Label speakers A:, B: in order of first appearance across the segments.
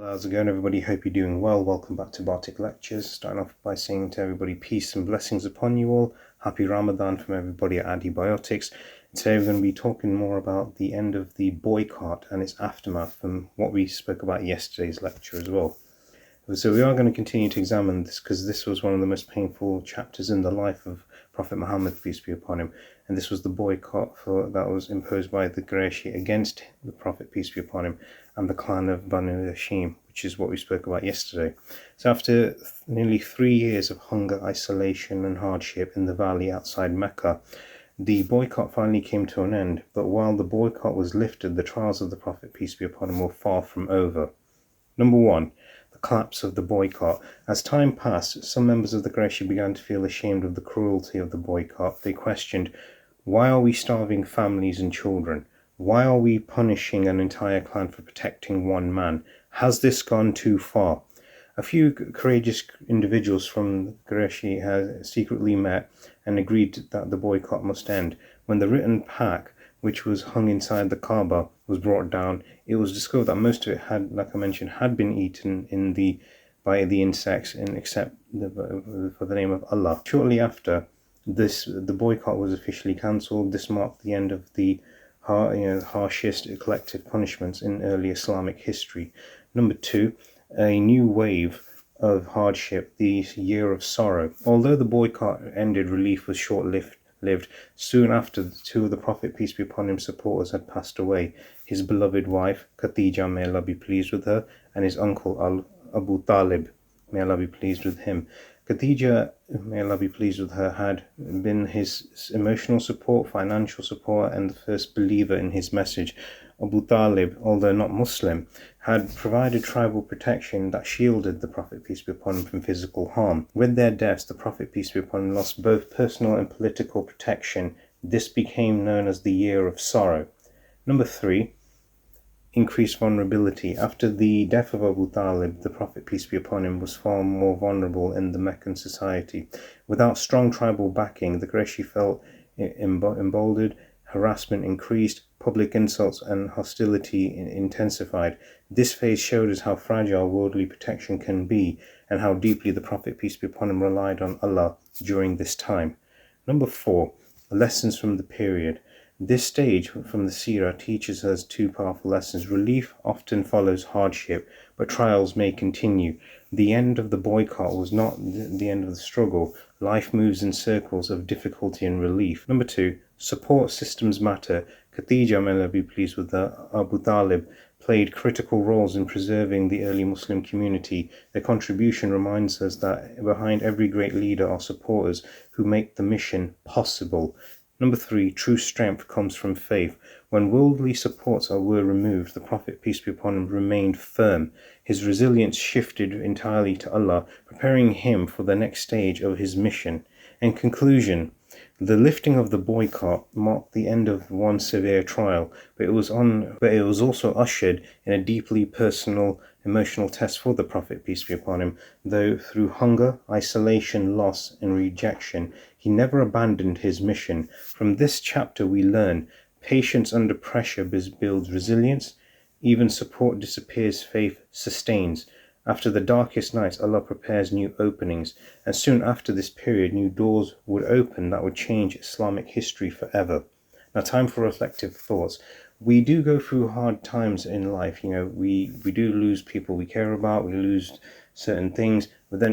A: How's it going, everybody? Hope you're doing well. Welcome back to AddiBiotics Lectures. Starting off by saying to everybody, peace and blessings upon you all. Happy Ramadan from everybody at AddiBiotics. Today we're going to be talking more about the end of the boycott and its aftermath from what we spoke about yesterday's lecture as well. So we are going to continue to examine this because this was one of the most painful chapters in the life of Prophet Muhammad, peace be upon him. And this was the boycott that was imposed by the Qurayshi against the Prophet, peace be upon him, and the clan of Banu Hashim, which is what we spoke about yesterday. So after nearly 3 years of hunger, isolation and hardship in the valley outside Mecca, the boycott finally came to an end. But while the boycott was lifted, the trials of the Prophet, peace be upon him, were far from over. Number one, the collapse of the boycott. As time passed, some members of the Quraysh began to feel ashamed of the cruelty of the boycott. They questioned, why are we starving families and children? Why are we punishing an entire clan for protecting one man? Has this gone too far? A few courageous individuals from Quraysh had secretly met and agreed that the boycott must end. When the written pact, which was hung inside the Kaaba, was brought down, it was discovered that most of it had, like I mentioned, had been eaten by the insects, except for the name of Allah. Shortly after this, the boycott was officially cancelled. This marked the end of the harshest collective punishments in early Islamic history. Number two, a new wave of hardship, the year of sorrow. Although the boycott ended, relief was short-lived. Soon after, two of the Prophet, peace be upon him, supporters had passed away. His beloved wife, Khadija, may Allah be pleased with her, and his uncle, Abu Talib, may Allah be pleased with him. Khadija, may Allah be pleased with her, had been his emotional support, financial support, and the first believer in his message. Abu Talib, although not Muslim, had provided tribal protection that shielded the Prophet, peace be upon him, from physical harm. With their deaths, the Prophet, peace be upon him, lost both personal and political protection. This became known as the Year of Sorrow. Number three, increased vulnerability. After the death of Abu Talib, the Prophet, peace be upon him, was far more vulnerable in the Meccan society. Without strong tribal backing, the Quraysh felt emboldened, harassment increased, public insults and hostility intensified. This phase showed us how fragile worldly protection can be and how deeply the Prophet, peace be upon him, relied on Allah during this time. Number four, lessons from the period. This stage from the Seerah teaches us two powerful lessons. Relief often follows hardship, but trials may continue. The end of the boycott was not the end of the struggle. Life moves in circles of difficulty and relief. Number two, support systems matter. Khadija, may Allah be pleased with her, Abu Talib, played critical roles in preserving the early Muslim community. Their contribution reminds us that behind every great leader are supporters who make the mission possible. Number three, true strength comes from faith. When worldly supports were removed, the Prophet, peace be upon him, remained firm. His resilience shifted entirely to Allah, preparing him for the next stage of his mission. In conclusion, the lifting of the boycott marked the end of one severe trial, but it was also ushered in a deeply personal, emotional test for the Prophet, peace be upon him. Though through hunger, isolation, loss, and rejection, he never abandoned his mission. From this chapter we learn patience under pressure builds resilience. Even support disappears, faith sustains. After the darkest nights, Allah prepares new openings, and soon after this period, new doors would open that would change Islamic history forever. Now, time for reflective thoughts. We do go through hard times in life. We do lose people we care about. We lose certain things, but then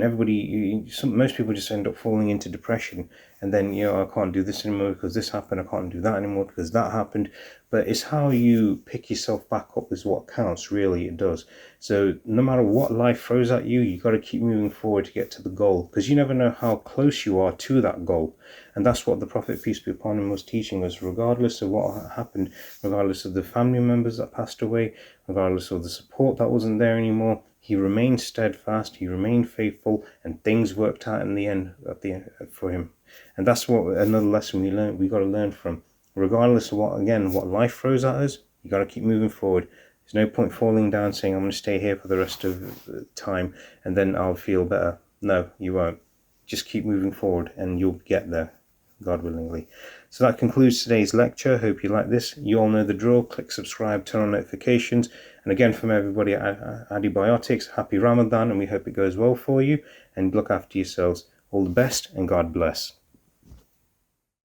A: most people just end up falling into depression, and then I can't do this anymore because this happened, I can't do that anymore because that happened. But it's how you pick yourself back up is what counts, really. It does. So no matter what life throws at you, you got to keep moving forward to get to the goal, because you never know how close you are to that goal. And that's what the Prophet, peace be upon him, was teaching us. Regardless of what happened, regardless of the family members that passed away, regardless of the support that wasn't there anymore, he remained steadfast, he remained faithful, and things worked out in the end for him. And that's what another lesson we got to learn from. Regardless of what life throws at us, you got to keep moving forward. There's no point falling down saying, I'm going to stay here for the rest of the time and then I'll feel better. No, you won't. Just keep moving forward and you'll get there, God willingly. So that concludes today's lecture. Hope you like this. You all know the drill. Click subscribe, turn on notifications. And again, from everybody at AddiBiotics, happy Ramadan, and we hope it goes well for you. And look after yourselves. All the best, and God bless.